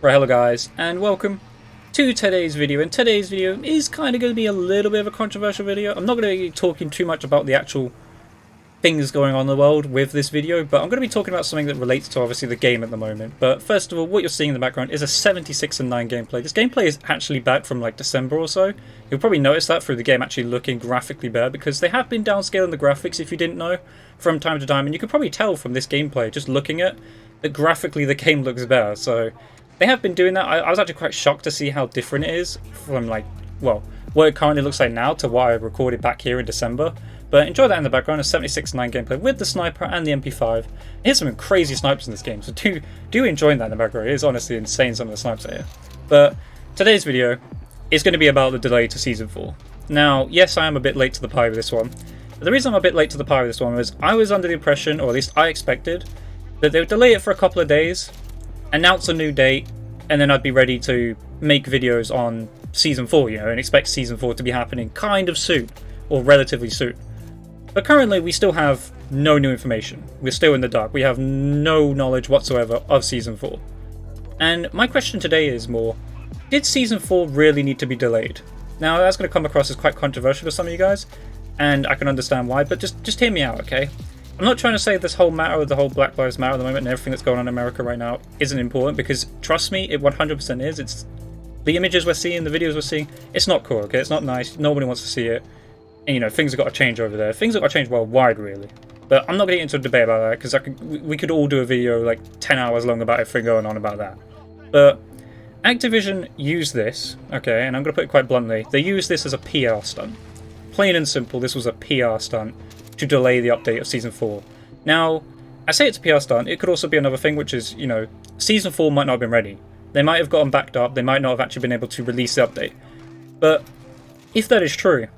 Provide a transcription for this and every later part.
Right, hello guys, and welcome to today's video. And today's video is kind of going to be a little bit of a controversial video. I'm not going to be talking too much about the actual things going on in the world with this video, but I'm going to be talking about something that relates to obviously the game at the moment. But first of all, what you're seeing in the background is a 76-9 gameplay. This gameplay is actually back from like December or so. You'll probably notice that through the game actually looking graphically better, because they have been downscaling the graphics, if you didn't know, from time to time. And you can probably tell from this gameplay, just looking at that graphically the game looks better. So they have been doing that. I was actually quite shocked to see how different it is from like, well, what it currently looks like now to what I recorded back here in December. But enjoy that in the background, a 76-9 gameplay with the sniper and the MP5. Here's some crazy snipers in this game, so do enjoy that in the background. It is honestly insane, some of the snipers here. But today's video is going to be about the delay to Season 4. Now, yes, I am a bit late to the party with this one. But the reason I'm a bit late to the party with this one was I was under the impression, or at least I expected, that they would delay it for a couple of days, announce a new date, and then I'd be ready to make videos on Season 4, you know, and expect Season 4 to be happening kind of soon, or relatively soon. But currently we still have no new information. We're still in the dark. We have no knowledge whatsoever of Season 4. And my question today is more, did Season 4 really need to be delayed? Now that's going to come across as quite controversial to some of you guys, and I can understand why, but just hear me out, okay? I'm not trying to say this whole matter of the whole Black Lives Matter at the moment and everything that's going on in America right now isn't important, because trust me, it 100% is. It's the images we're seeing, the videos we're seeing, it's not cool, okay? It's not nice. Nobody wants to see it. And, you know, things have got to change over there. Things have got to change worldwide, really. But I'm not going to get into a debate about that, because we could all do a video like 10 hours long about everything going on about that. But Activision used this, okay, and I'm going to put it quite bluntly, they used this as a PR stunt. Plain and simple, this was a PR stunt to delay the update of Season 4. Now, I say it's a PR stunt, it could also be another thing, which is, you know, Season 4 might not have been ready. They might have gotten backed up, they might not have actually been able to release the update. But if that is true,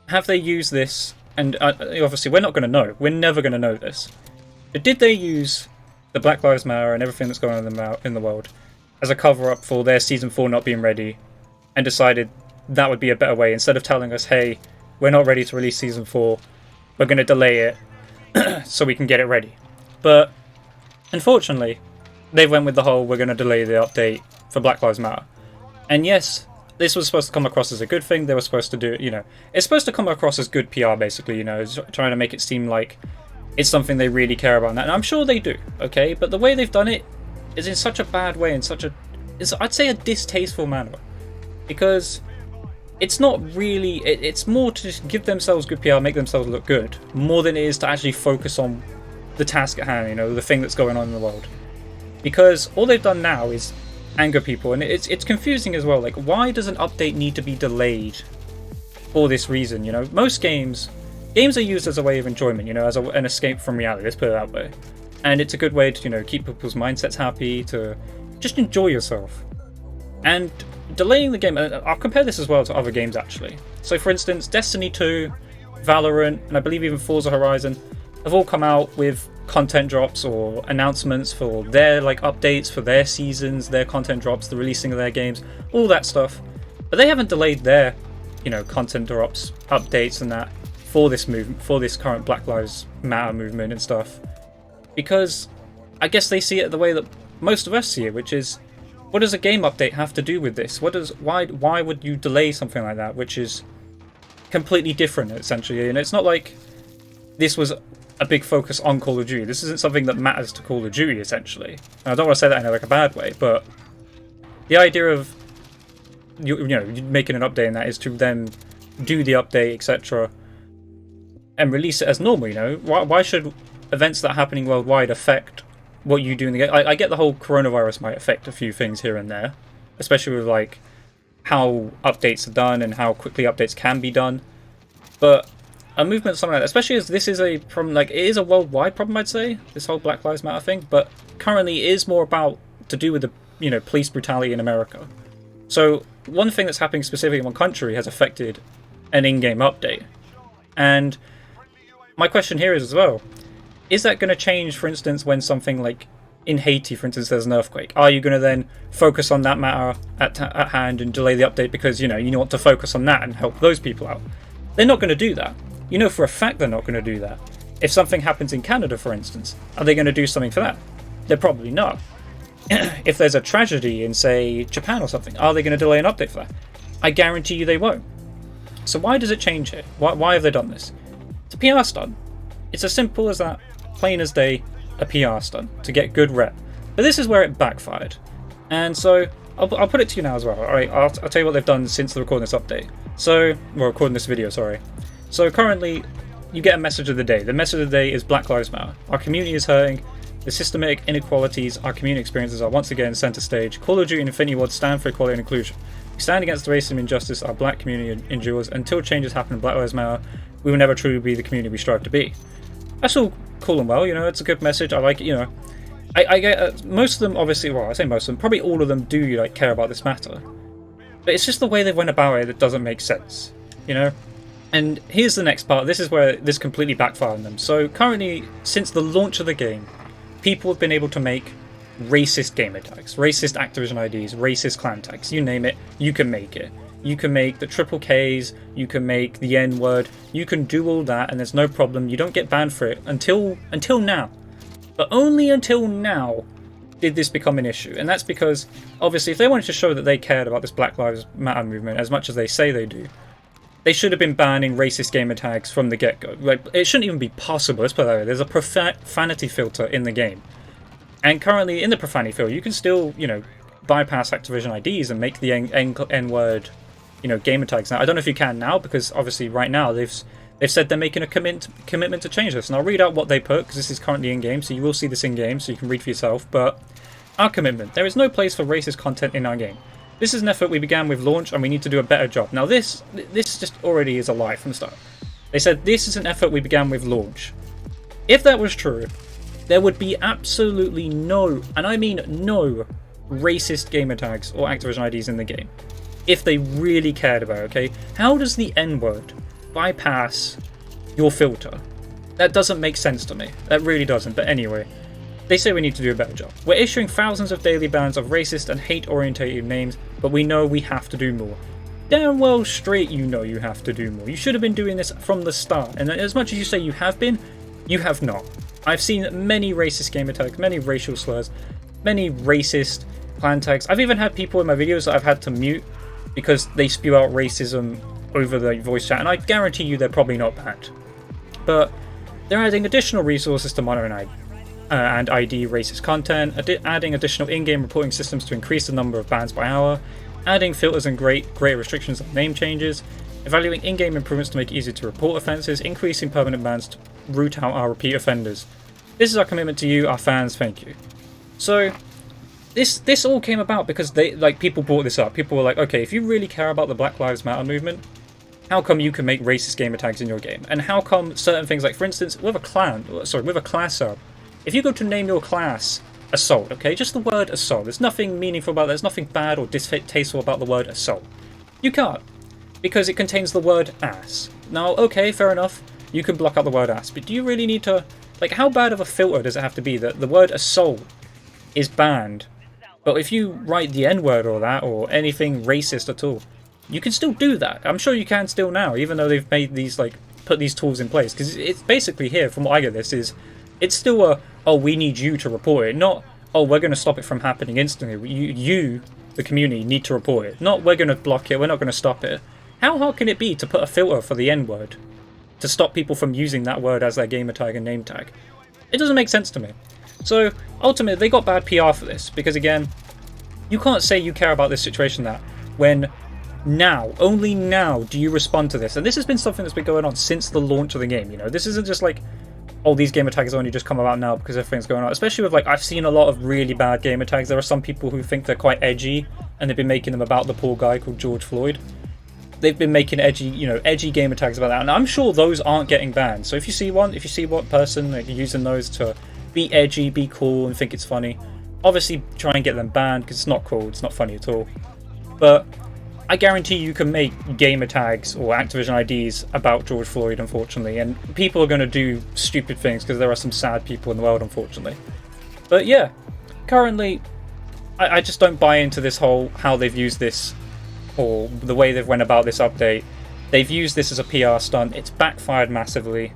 have they used this, and obviously we're not going to know, we're never going to know this, but did they use the Black Lives Matter and everything that's going on in the world as a cover-up for their Season 4 not being ready, and decided that would be a better way, instead of telling us, hey, we're not ready to release Season 4, we're going to delay it so we can get it ready. But unfortunately, they went with the whole, we're going to delay the update for Black Lives Matter. And yes, this was supposed to come across as a good thing. They were supposed to do, you know, it's supposed to come across as good PR, basically, you know, trying to make it seem like it's something they really care about. And I'm sure they do, okay? But the way they've done it is in such a bad way, in such a, I'd say a distasteful manner. Because it's not really, it's more to just give themselves good PR, make themselves look good, more than it is to actually focus on the task at hand, you know, the thing that's going on in the world. Because all they've done now is anger people, and it's confusing as well. Like, why does an update need to be delayed for this reason? You know, most games are used as a way of enjoyment, you know, as an escape from reality, let's put it that way. And it's a good way to, you know, keep people's mindsets happy, to just enjoy yourself. And delaying the game, I'll compare this as well to other games actually. So for instance, Destiny 2, Valorant, and I believe even Forza Horizon have all come out with content drops or announcements for their like updates for their seasons, their content drops, the releasing of their games, all that stuff. But they haven't delayed their, you know, content drops, updates and that for this movement, for this current Black Lives Matter movement and stuff. Because I guess they see it the way that most of us see it, which is, what does a game update have to do with this? Why would you delay something like that, which is completely different essentially? And it's not like this was a big focus on Call of Duty. This isn't something that matters to Call of Duty essentially. And I don't want to say that in like a bad way, but the idea of you know making an update and that is to then do the update, etc., and release it as normal. You know, why should events that are happening worldwide affect what you do in the game? I get the whole coronavirus might affect a few things here and there, especially with like how updates are done and how quickly updates can be done. But a movement something like that, especially as this is a problem, like it is a worldwide problem, I'd say, this whole Black Lives Matter thing, but currently it is more about to do with the, you know, police brutality in America. So one thing that's happening specifically in one country has affected an in-game update. And my question here is as well, is that going to change, for instance, when something like in Haiti, for instance, there's an earthquake? Are you going to then focus on that matter at hand and delay the update because, you know, you want to focus on that and help those people out? They're not going to do that. You know for a fact they're not going to do that. If something happens in Canada, for instance, are they going to do something for that? They're probably not. if there's a tragedy in, say, Japan or something, are they going to delay an update for that? I guarantee you they won't. So why does it change here? Why have they done this? It's a PR stunt. It's as simple as that, plain as day, a PR stunt to get good rep. But this is where it backfired. And so I'll put it to you now as well. All right, I'll tell you what they've done since the recording this update. So, well, recording this video, sorry. So currently, you get a message of the day. The message of the day is Black Lives Matter. Our community is hurting. The systematic inequalities our community experiences are once again centre stage. Call of Duty and Infinity Ward stand for equality and inclusion. We stand against the racism and injustice our black community endures. Until changes happen in Black Lives Matter, we will never truly be the community we strive to be. That's all cool and well, you know, it's a good message. I like it, you know. I get most of them, obviously, well, I say most of them, probably all of them do like care about this matter. But it's just the way they went about it that doesn't make sense, you know? And here's the next part. This is where this completely backfired on them. So currently, since the launch of the game, people have been able to make racist gamer tags, racist Activision IDs, racist clan tags, you name it, you can make it. You can make the triple Ks, you can make the N-word, you can do all that and there's no problem. You don't get banned for it until now. But only until now did this become an issue. And that's because, obviously, if they wanted to show that they cared about this Black Lives Matter movement as much as they say they do, they should have been banning racist gamer tags from the get-go. Like, it shouldn't even be possible. Let's put it that way. There's a profanity filter in the game. And currently, in the profanity filter, you can still, you know, bypass Activision IDs and make the N-word, you know, gamer tags. Now, I don't know if you can now, because obviously right now they've said they're making a commitment to change this. And I'll read out what they put, because this is currently in-game, so you will see this in-game, so you can read for yourself. But our commitment. There is no place for racist content in our game. This is an effort we began with launch, and we need to do a better job. Now this just already is a lie from the start. They said this is an effort we began with launch. If that was true, there would be absolutely no, and I mean no, racist gamer tags or Activision IDs in the game. If they really cared about it, okay? How does the N-word bypass your filter? That doesn't make sense to me. That really doesn't. But anyway, they say we need to do a better job. We're issuing thousands of daily bans of racist and hate-orientated names, but we know we have to do more. Damn well straight you know you have to do more. You should have been doing this from the start. And as much as you say you have been, you have not. I've seen many racist gamer tags, many racial slurs, many racist clan tags. I've even had people in my videos that I've had to mute because they spew out racism over the voice chat, and I guarantee you they're probably not banned. But they're adding additional resources to monitor and ID racist content, adding additional in-game reporting systems to increase the number of bans by hour, adding filters and greater restrictions on name changes, evaluating in-game improvements to make it easier to report offences, increasing permanent bans to root out our repeat offenders. This is our commitment to you, our fans, thank you. So this all came about because people brought this up. People were like, okay, if you really care about the Black Lives Matter movement, how come you can make racist gamer tags in your game? And how come certain things, like for instance, with a class sub, if you go to name your class Assault, okay, just the word Assault, there's nothing meaningful about that, there's nothing bad or distasteful about the word Assault. You can't, because it contains the word ass. Now, okay, fair enough, you can block out the word ass, but do you really need to, like, how bad of a filter does it have to be that the word Assault is banned, but if you write the N-word or that, or anything racist at all, you can still do that. I'm sure you can still now, even though they've made these, like, put these tools in place. Because it's basically here, from what I get this, is it's still a, oh, we need you to report it. Not, oh, we're going to stop it from happening instantly. You, the community, need to report it. Not, we're going to block it, we're not going to stop it. How hard can it be to put a filter for the N-word? To stop people from using that word as their gamer tag and name tag? It doesn't make sense to me. So, ultimately, they got bad PR for this. Because, again, you can't say you care about this situation that when now, only now, do you respond to this. And this has been something that's been going on since the launch of the game, you know. This isn't just like, oh, these gamer tags only just come about now because everything's going on. Especially with, like, I've seen a lot of really bad gamer tags. There are some people who think they're quite edgy, and they've been making them about the poor guy called George Floyd. They've been making edgy gamer tags about that. And I'm sure those aren't getting banned. So if you see one person like, using those to be edgy, be cool, and think it's funny, obviously try and get them banned because it's not cool, it's not funny at all. But I guarantee you can make gamer tags or Activision IDs about George Floyd, unfortunately, and people are going to do stupid things because there are some sad people in the world, unfortunately. But yeah, currently, I just don't buy into this whole how they've used this or the way they've went about this update. They've used this as a PR stunt. It's backfired massively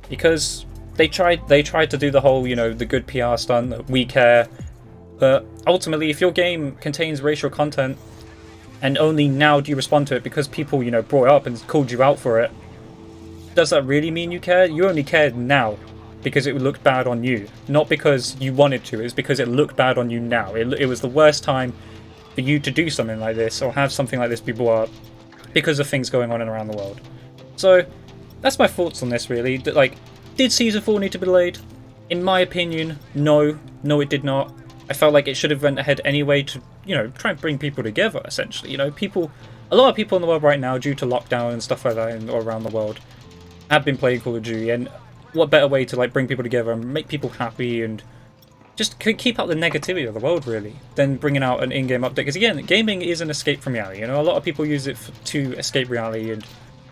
because they tried to do the whole, you know, the good PR stunt that we care. But ultimately, if your game contains racial content, and only now do you respond to it because people, you know, brought it up and called you out for it, does that really mean you care? You only cared now because it looked bad on you. Not because you wanted to, it's because it looked bad on you now. It was the worst time for you to do something like this or have something like this be brought up because of things going on around the world. So, that's my thoughts on this, really. Like, did Season 4 need to be delayed? In my opinion, no. No, it did not. I felt like it should have went ahead anyway to, you know, try and bring people together, essentially. You know, a lot of people in the world right now, due to lockdown and stuff like that all around the world, have been playing Call of Duty, and what better way to, like, bring people together and make people happy and just keep out the negativity of the world, really, than bringing out an in-game update. Because, again, gaming is an escape from reality. You know, a lot of people use it to escape reality and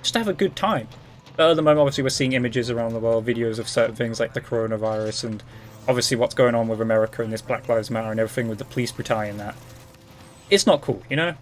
just have a good time. But at the moment, obviously, we're seeing images around the world, videos of certain things like the coronavirus and obviously what's going on with America and this Black Lives Matter and everything with the police brutality and that. It's not cool, you know?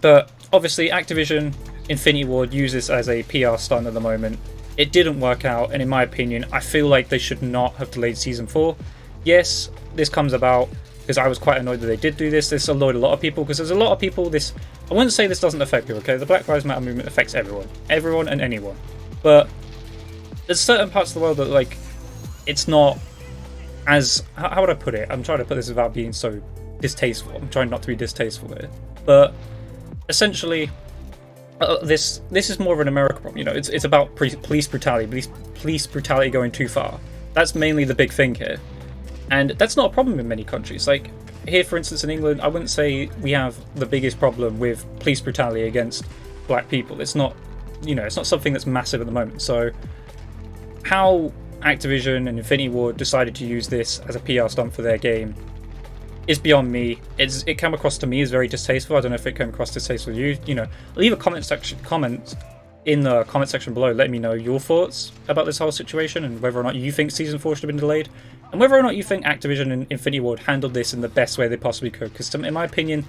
But obviously Activision, Infinity Ward use this as a PR stunt at the moment. It didn't work out, and in my opinion, I feel like they should not have delayed Season 4. Yes, this comes about because I was quite annoyed that they did do this. This annoyed a lot of people because there's a lot of people I wouldn't say this doesn't affect people, okay? The Black Lives Matter movement affects everyone. Everyone and anyone. But there's certain parts of the world that, like, it's not as, how would I put it? I'm trying to put this without being so distasteful. I'm trying not to be distasteful here. But essentially, this is more of an American problem. You know, it's about police brutality, police brutality going too far. That's mainly the big thing here. And that's not a problem in many countries. Like, here, for instance, in England, I wouldn't say we have the biggest problem with police brutality against black people. It's not, you know, it's not something that's massive at the moment. So, how Activision and Infinity Ward decided to use this as a PR stunt for their game is beyond me. It came across to me as very distasteful. I don't know if it came across distasteful to you. You know, leave a comment in the comment section below. Let me know your thoughts about this whole situation and whether or not you think Season 4 should have been delayed, and whether or not you think Activision and Infinity Ward handled this in the best way they possibly could. Because in my opinion,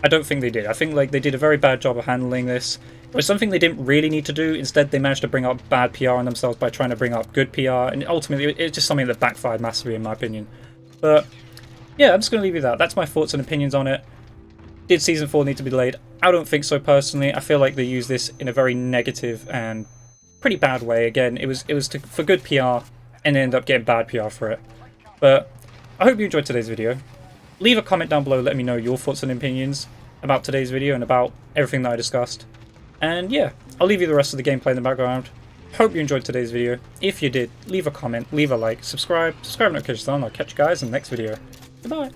I don't think they did. I think like they did a very bad job of handling this. It was something they didn't really need to do. Instead, they managed to bring up bad PR on themselves by trying to bring up good PR, and ultimately, it's just something that backfired massively, in my opinion. But yeah, I'm just going to leave you that. That's my thoughts and opinions on it. Did Season 4 need to be delayed? I don't think so, personally. I feel like they used this in a very negative and pretty bad way. Again, it was for good PR, and they ended up getting bad PR for it. But I hope you enjoyed today's video. Leave a comment down below, let me know your thoughts and opinions about today's video and about everything that I discussed. And yeah, I'll leave you the rest of the gameplay in the background. Hope you enjoyed today's video. If you did, leave a comment, leave a like, subscribe notifications on. I'll catch you guys in the next video. Goodbye.